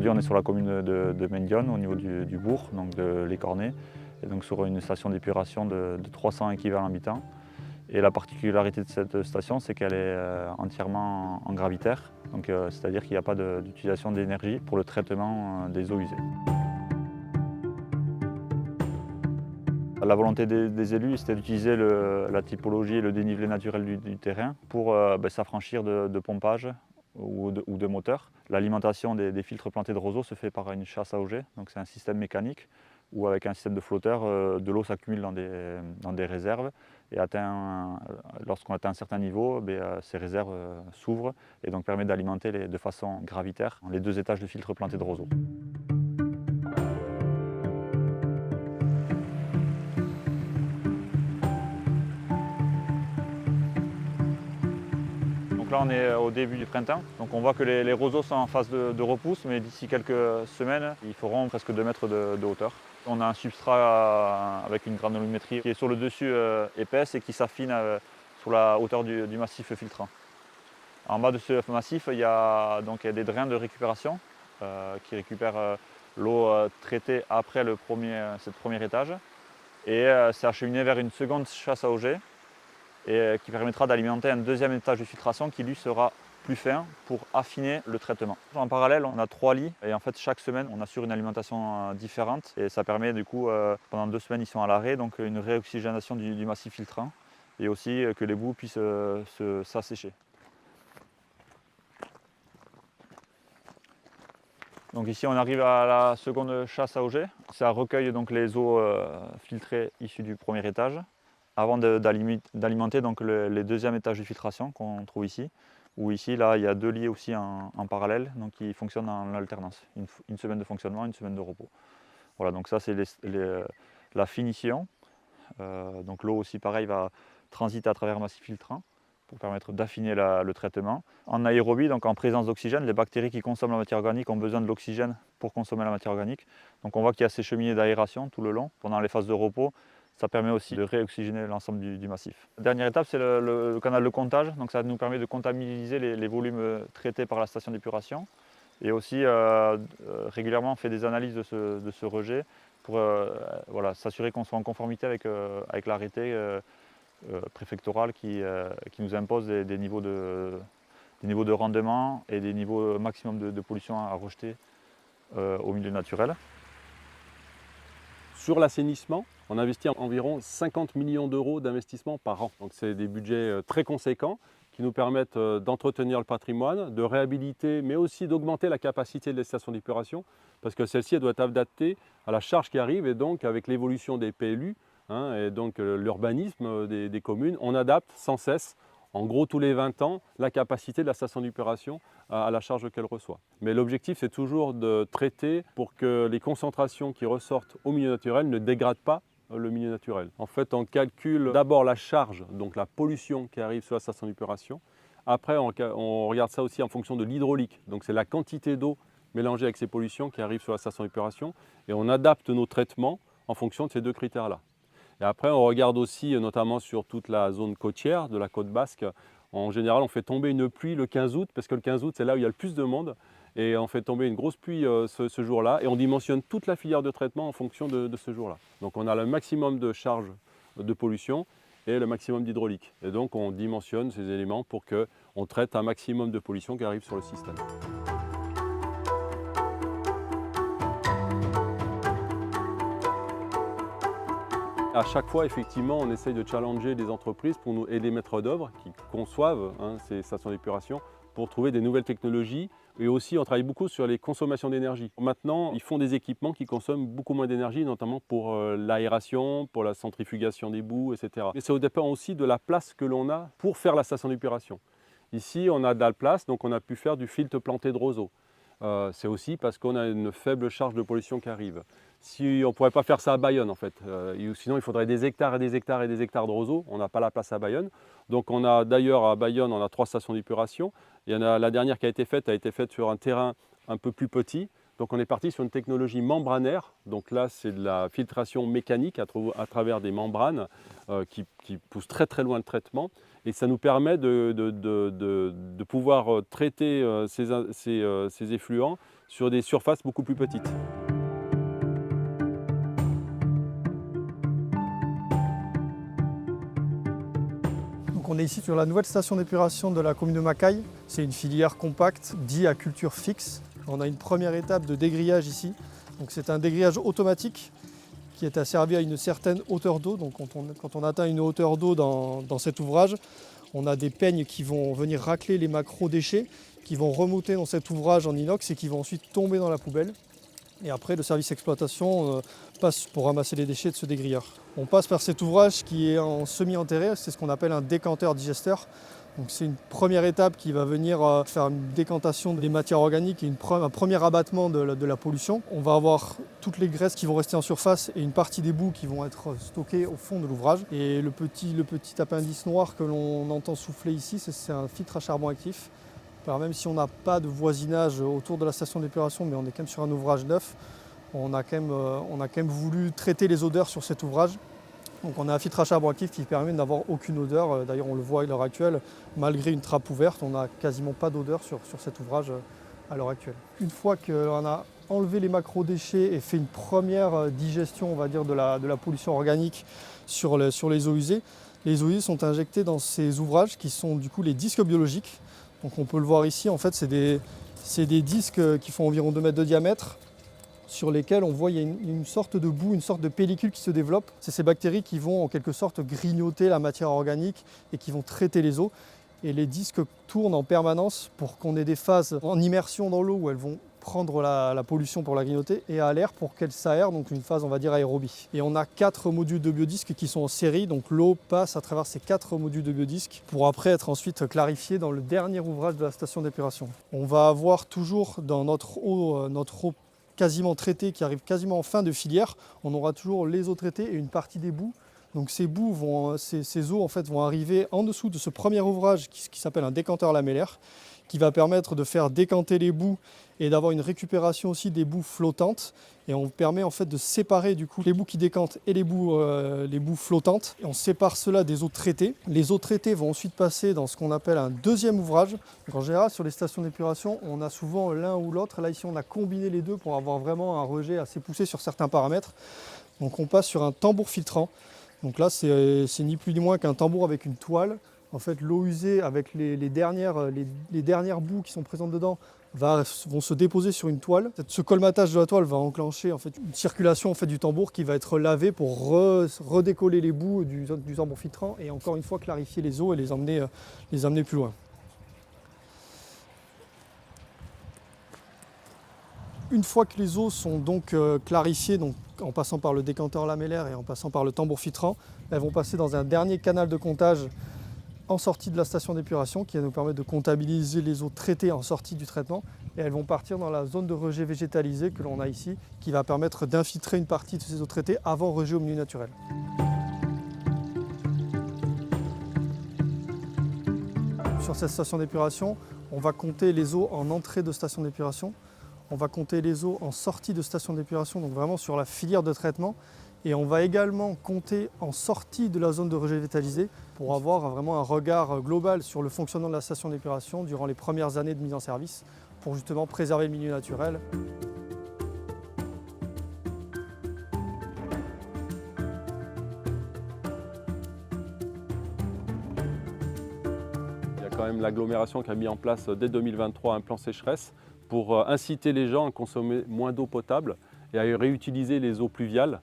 Aujourd'hui, on est sur la commune de Mendione, au niveau du bourg, donc de l'Écorné, et donc sur une station d'épuration de 300 équivalents habitants. Et la particularité de cette station, c'est qu'elle est entièrement en gravitaire, c'est-à-dire qu'il n'y a pas d'utilisation d'énergie pour le traitement des eaux usées. La volonté des élus, c'était d'utiliser la typologie et le dénivelé naturel du terrain pour s'affranchir de pompage ou de moteurs. L'alimentation des filtres plantés de roseaux se fait par une chasse à auger, donc c'est un système mécanique où avec un système de flotteur, de l'eau s'accumule dans des réserves et lorsqu'on atteint un certain niveau, ces réserves s'ouvrent et donc permettent d'alimenter de façon gravitaire les 2 étages de filtres plantés de roseaux. Donc là, on est au début du printemps. Donc on voit que les roseaux sont en phase de repousse, mais d'ici quelques semaines, ils feront presque 2 mètres de hauteur. On a un substrat avec une granulométrie qui est sur le dessus épaisse et qui s'affine sur la hauteur du massif filtrant. En bas de ce massif, il y a donc des drains de récupération qui récupèrent l'eau traitée après ce premier étage. Et c'est acheminé vers une seconde chasse à auger et qui permettra d'alimenter un deuxième étage de filtration qui lui sera plus fin pour affiner le traitement. En parallèle, on a 3 lits et en fait chaque semaine on assure une alimentation différente et ça permet du coup, pendant 2 semaines ils sont à l'arrêt, donc une réoxygénation du massif filtrant et aussi que les boues puissent s'assécher. Donc ici on arrive à la seconde chasse à auger. Ça recueille donc les eaux filtrées issues du premier étage avant d'alimenter donc les deuxièmes étages de filtration qu'on trouve ici. Où ici là il y a 2 lits aussi en parallèle donc qui fonctionnent en alternance. Une semaine de fonctionnement, une semaine de repos. Voilà, donc ça c'est la finition. Donc l'eau aussi pareil va transiter à travers un massif filtrant pour permettre d'affiner le traitement. En aérobie, donc en présence d'oxygène, les bactéries qui consomment la matière organique ont besoin de l'oxygène pour consommer la matière organique. Donc on voit qu'il y a ces cheminées d'aération tout le long. Pendant les phases de repos, ça permet aussi de réoxygéner l'ensemble du massif. La dernière étape, c'est le canal de comptage. Donc ça nous permet de comptabiliser les volumes traités par la station d'épuration. Et aussi, régulièrement, on fait des analyses de ce rejet pour s'assurer qu'on soit en conformité avec l'arrêté préfectoral qui nous impose des niveaux de rendement et des niveaux maximum de pollution à rejeter au milieu naturel. Sur l'assainissement, on investit environ 50 millions d'euros d'investissement par an. Donc c'est des budgets très conséquents qui nous permettent d'entretenir le patrimoine, de réhabiliter, mais aussi d'augmenter la capacité des stations d'épuration, parce que celle-ci doit être adaptée à la charge qui arrive et donc avec l'évolution des PLU, et donc l'urbanisme des communes, on adapte sans cesse, en gros tous les 20 ans, la capacité de la station d'épuration à la charge qu'elle reçoit. Mais l'objectif, c'est toujours de traiter pour que les concentrations qui ressortent au milieu naturel ne dégradent pas le milieu naturel. En fait, on calcule d'abord la charge, donc la pollution qui arrive sur la station d'épuration. Après, on regarde ça aussi en fonction de l'hydraulique. Donc c'est la quantité d'eau mélangée avec ces pollutions qui arrivent sur la station d'épuration. Et on adapte nos traitements en fonction de ces 2 critères-là. Et après, on regarde aussi, notamment sur toute la zone côtière de la côte basque, en général, on fait tomber une pluie le 15 août, parce que le 15 août, c'est là où il y a le plus de monde. Et on fait tomber une grosse pluie ce jour-là, et on dimensionne toute la filière de traitement en fonction de ce jour-là. Donc on a le maximum de charge de pollution et le maximum d'hydraulique. Et donc on dimensionne ces éléments pour qu'on traite un maximum de pollution qui arrive sur le système. À chaque fois, effectivement, on essaye de challenger les entreprises et les maîtres d'œuvre qui conçoivent ces stations d'épuration pour trouver des nouvelles technologies. Et aussi, on travaille beaucoup sur les consommations d'énergie. Maintenant, ils font des équipements qui consomment beaucoup moins d'énergie, notamment pour l'aération, pour la centrifugation des boues, etc. Mais ça dépend aussi de la place que l'on a pour faire la station d'épuration. Ici, on a de la place, donc on a pu faire du filtre planté de roseaux. C'est aussi parce qu'on a une faible charge de pollution qui arrive. Si on ne pourrait pas faire ça à Bayonne en fait, sinon il faudrait des hectares et des hectares et des hectares de roseaux, on n'a pas la place à Bayonne. Donc on a d'ailleurs à Bayonne, on a 3 stations d'épuration. Il y en a, la dernière qui a été faite sur un terrain un peu plus petit. Donc on est parti sur une technologie membranaire. Donc là c'est de la filtration mécanique à travers des membranes qui poussent très très loin le traitement. Et ça nous permet de pouvoir traiter ces effluents sur des surfaces beaucoup plus petites. Donc on est ici sur la nouvelle station d'épuration de la commune de Macaille. C'est une filière compacte dite à culture fixe. On a une première étape de dégrillage ici. Donc c'est un dégrillage automatique qui est asservi à une certaine hauteur d'eau. Donc quand on atteint une hauteur d'eau dans cet ouvrage, on a des peignes qui vont venir racler les macro-déchets, qui vont remonter dans cet ouvrage en inox et qui vont ensuite tomber dans la poubelle. Et après, le service exploitation passe pour ramasser les déchets de ce dégrilleur. On passe par cet ouvrage qui est en semi-enterré, c'est ce qu'on appelle un décanteur digesteur. Donc c'est une première étape qui va venir faire une décantation des matières organiques et un premier abattement de la pollution. On va avoir toutes les graisses qui vont rester en surface et une partie des boues qui vont être stockées au fond de l'ouvrage. Et le petit appendice noir que l'on entend souffler ici, c'est un filtre à charbon actif. Alors même si on n'a pas de voisinage autour de la station d'épuration, mais on est quand même sur un ouvrage neuf, on a quand même voulu traiter les odeurs sur cet ouvrage. Donc on a un filtre à charbon actif qui permet d'avoir aucune odeur. D'ailleurs on le voit à l'heure actuelle, malgré une trappe ouverte, on n'a quasiment pas d'odeur sur cet ouvrage à l'heure actuelle. Une fois qu'on a enlevé les macro-déchets et fait une première digestion, on va dire, de la pollution organique sur les eaux usées sont injectés dans ces ouvrages qui sont du coup les disques biologiques. Donc on peut le voir ici, en fait c'est des disques qui font environ 2 mètres de diamètre, sur lesquels on voit il y a une sorte de boue, une sorte de pellicule qui se développe. C'est ces bactéries qui vont en quelque sorte grignoter la matière organique et qui vont traiter les eaux. Et les disques tournent en permanence pour qu'on ait des phases en immersion dans l'eau où elles vont prendre la pollution pour la grignoter et à l'air pour qu'elle s'aère, donc une phase on va dire aérobie. Et on a 4 modules de biodisques qui sont en série, donc l'eau passe à travers ces 4 modules de biodisques pour après être ensuite clarifiée dans le dernier ouvrage de la station d'épuration. On va avoir toujours dans notre eau quasiment traitée qui arrive quasiment en fin de filière, on aura toujours les eaux traitées et une partie des boues. Donc ces eaux en fait vont arriver en dessous de ce premier ouvrage qui s'appelle un décanteur lamellaire, qui va permettre de faire décanter les boues et d'avoir une récupération aussi des boues flottantes. Et on permet en fait de séparer du coup les boues qui décantent et les boues flottantes. Et on sépare cela des eaux traitées. Les eaux traitées vont ensuite passer dans ce qu'on appelle un deuxième ouvrage. Donc en général sur les stations d'épuration, on a souvent l'un ou l'autre. Là ici on a combiné les deux pour avoir vraiment un rejet assez poussé sur certains paramètres. Donc on passe sur un tambour filtrant. Donc là c'est ni plus ni moins qu'un tambour avec une toile. En fait, l'eau usée avec les dernières boues qui sont présentes dedans vont se déposer sur une toile. Ce colmatage de la toile va enclencher en fait, une circulation en fait, du tambour qui va être lavé pour redécoller les boues du tambour filtrant et encore une fois clarifier les eaux et les amener plus loin. Une fois que les eaux sont donc clarifiées, donc en passant par le décanteur lamellaire et en passant par le tambour filtrant, elles vont passer dans un dernier canal de comptage en sortie de la station d'épuration qui va nous permettre de comptabiliser les eaux traitées en sortie du traitement et elles vont partir dans la zone de rejet végétalisé que l'on a ici qui va permettre d'infiltrer une partie de ces eaux traitées avant rejet au milieu naturel. Sur cette station d'épuration, on va compter les eaux en entrée de station d'épuration, on va compter les eaux en sortie de station d'épuration, donc vraiment sur la filière de traitement. Et on va également compter en sortie de la zone de rejet végétalisé pour avoir vraiment un regard global sur le fonctionnement de la station d'épuration durant les premières années de mise en service pour justement préserver le milieu naturel. Il y a quand même l'agglomération qui a mis en place dès 2023 un plan sécheresse pour inciter les gens à consommer moins d'eau potable et à réutiliser les eaux pluviales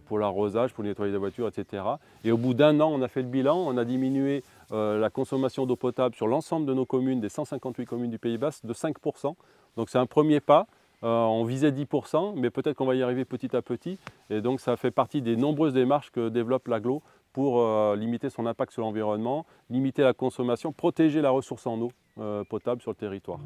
pour l'arrosage, pour le nettoyage des voitures, etc. Et au bout d'1 an, on a fait le bilan, on a diminué la consommation d'eau potable sur l'ensemble de nos communes, des 158 communes du Pays Basque, de 5%. Donc c'est un premier pas. On visait 10%, mais peut-être qu'on va y arriver petit à petit. Et donc ça fait partie des nombreuses démarches que développe l'agglo pour limiter son impact sur l'environnement, limiter la consommation, protéger la ressource en eau potable sur le territoire.